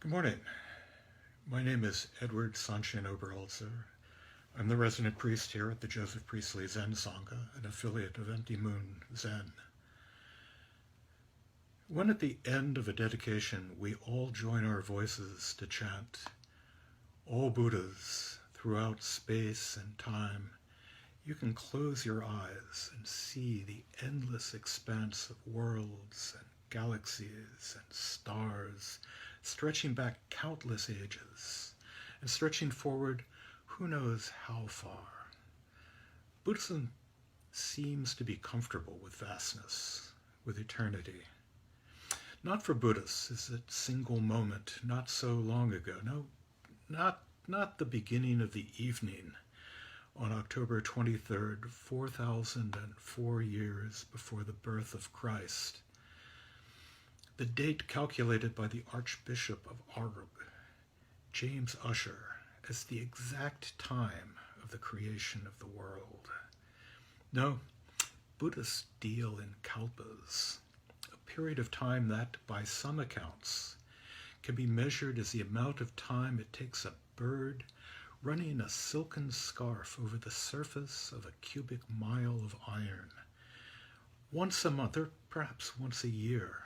Good morning. My name is Edward Oberholtzer. I'm the resident priest here at the Joseph Priestley Zen Sangha, an affiliate of Empty Moon Zen. When at the end of a dedication we all join our voices to chant, "All Buddhas throughout space and time," you can close your eyes and see the endless expanse of worlds and galaxies and stars stretching back countless ages and stretching forward who knows how far. Buddhism seems to be comfortable with vastness, with eternity. Not for Buddhists is it single moment, not so long ago. No, not the beginning of the evening on October 23rd, 4,004 years before the birth of Christ. The date calculated by the Archbishop of Arb, James Ussher, as the exact time of the creation of the world. No, Buddhists deal in kalpas, a period of time that, by some accounts, can be measured as the amount of time it takes a bird running a silken scarf over the surface of a cubic mile of iron, once a month or perhaps once a year,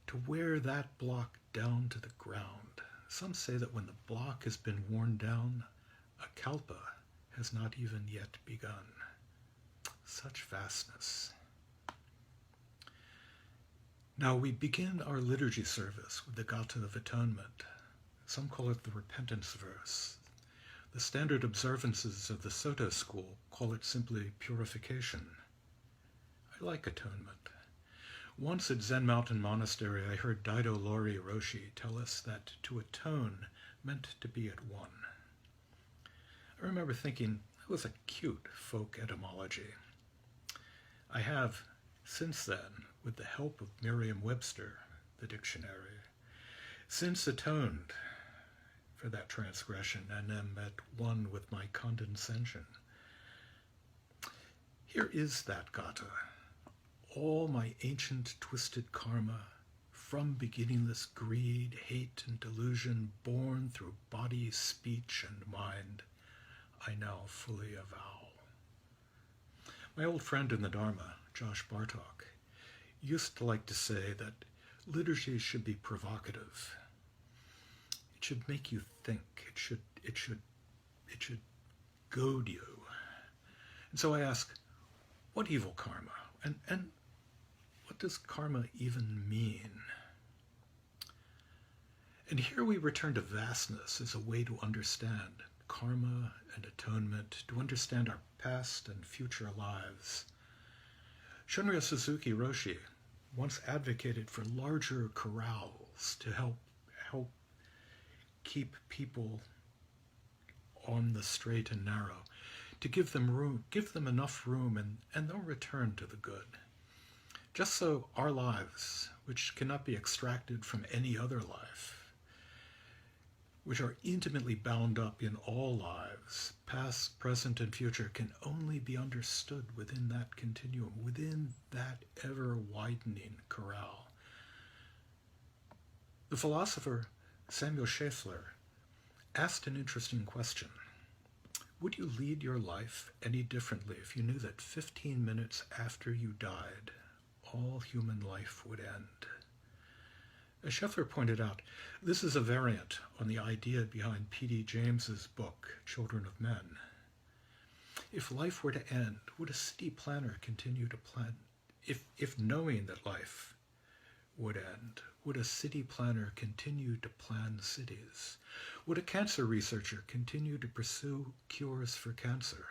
to wear that block down to the ground. Some say that when the block has been worn down, a kalpa has not even yet begun. Such vastness. Now we begin our liturgy service with the Gatha of Atonement. Some call it the Repentance Verse. The standard observances of the Soto school call it simply purification. I like atonement. Once at Zen Mountain Monastery, I heard Daido Lori Roshi tell us that to atone meant to be at one. I remember thinking that was a cute folk etymology. I have, since then, with the help of Merriam-Webster, the dictionary, since atoned for that transgression and am at one with my condescension. Here is that Gatha. All my ancient twisted karma, from beginningless greed, hate, and delusion, born through body, speech, and mind, I now fully avow. My old friend in the Dharma, Josh Bartok, used to like to say that liturgy should be provocative. It should make you think. It should goad you. And so I ask, what evil karma? And what does karma even mean? And here we return to vastness as a way to understand karma and atonement, to understand our past and future lives. Shunryu Suzuki Roshi once advocated for larger corrals to help keep people on the straight and narrow, to give them enough room, and they'll return to the good. Just so our lives, which cannot be extracted from any other life, which are intimately bound up in all lives, past, present, and future, can only be understood within that continuum, within that ever-widening corral. The philosopher Samuel Scheffler asked an interesting question. Would you lead your life any differently if you knew that 15 minutes after you died, all human life would end? As Scheffler pointed out, this is a variant on the idea behind P.D. James's book, Children of Men. If life were to end, would a city planner continue to plan? If knowing that life would end, would a city planner continue to plan cities? Would a cancer researcher continue to pursue cures for cancer?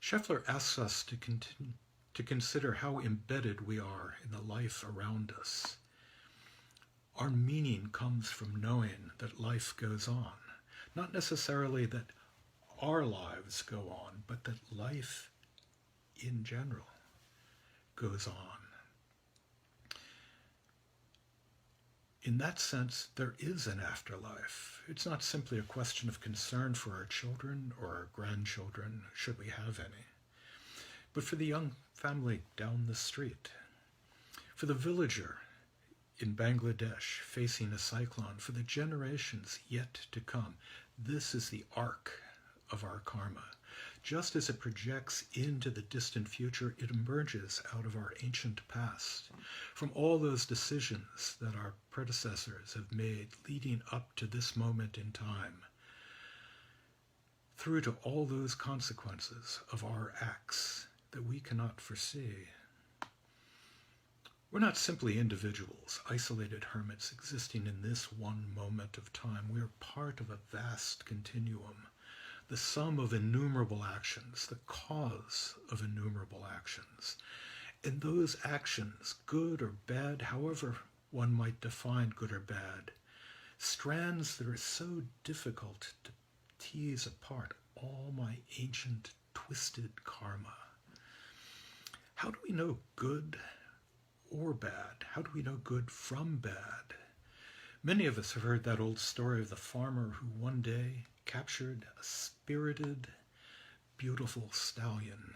Scheffler asks us to consider how embedded we are in the life around us. Our meaning comes from knowing that life goes on. Not necessarily that our lives go on, but that life in general goes on. In that sense, there is an afterlife. It's not simply a question of concern for our children or our grandchildren, should we have any, but for the young family down the street, for the villager in Bangladesh facing a cyclone for the generations yet to come. This is the arc of our karma. Just as it projects into the distant future, it emerges out of our ancient past, from all those decisions that our predecessors have made leading up to this moment in time, through to all those consequences of our acts that we cannot foresee. We're not simply individuals, isolated hermits existing in this one moment of time. We are part of a vast continuum, the sum of innumerable actions, the cause of innumerable actions. And those actions, good or bad, however one might define good or bad, strands that are so difficult to tease apart all my ancient twisted karma. How do we know good or bad? How do we know good from bad? Many of us have heard that old story of the farmer who one day captured a spirited, beautiful stallion.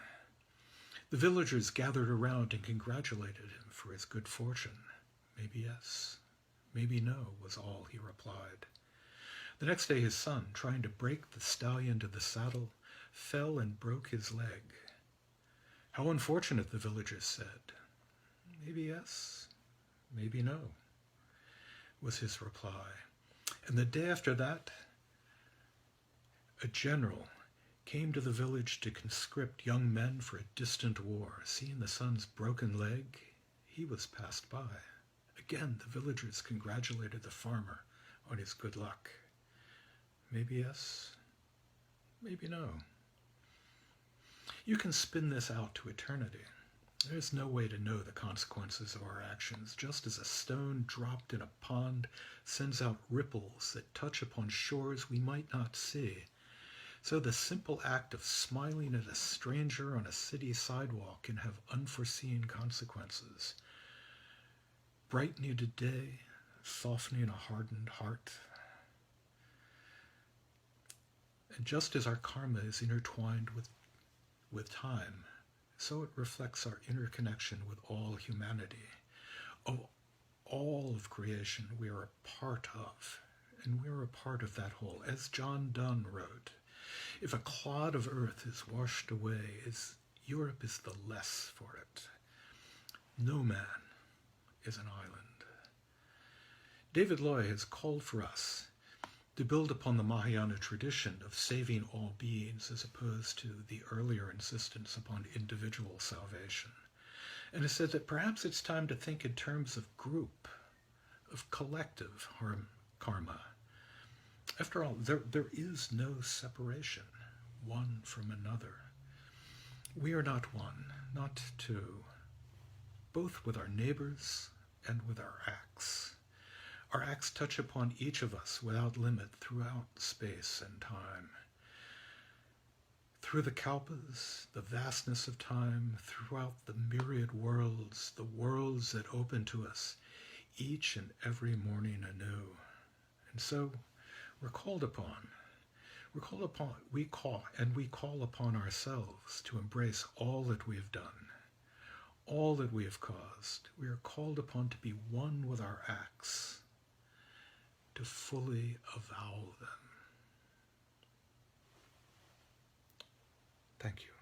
The villagers gathered around and congratulated him for his good fortune. Maybe yes, maybe no, was all he replied. The next day his son, trying to break the stallion to the saddle, fell and broke his leg. How unfortunate, the villagers said. Maybe yes, maybe no, was his reply. And the day after that, a general came to the village to conscript young men for a distant war. Seeing the son's broken leg, he was passed by. Again, the villagers congratulated the farmer on his good luck. Maybe yes, maybe no. You can spin this out to eternity. There's no way to know the consequences of our actions, just as a stone dropped in a pond sends out ripples that touch upon shores we might not see. So the simple act of smiling at a stranger on a city sidewalk can have unforeseen consequences, brightening a day, softening a hardened heart. And just as our karma is intertwined with time, so it reflects our interconnection with all humanity. Of all of creation we are a part of, and we are a part of that whole. As John Donne wrote, if a clod of earth is washed away, Europe is the less for it. No man is an island. David Loy has called for us to build upon the Mahayana tradition of saving all beings as opposed to the earlier insistence upon individual salvation, and has said that perhaps it's time to think in terms of group, of collective karma. After all, there is no separation, one from another. We are not one, not two, both with our neighbors and with our acts. Our acts touch upon each of us without limit throughout space and time. Through the kalpas, the vastness of time, throughout the myriad worlds, the worlds that open to us, each and every morning anew. And so we call upon ourselves to embrace all that we have done, all that we have caused. We are called upon to be one with our acts, to fully avow them. Thank you.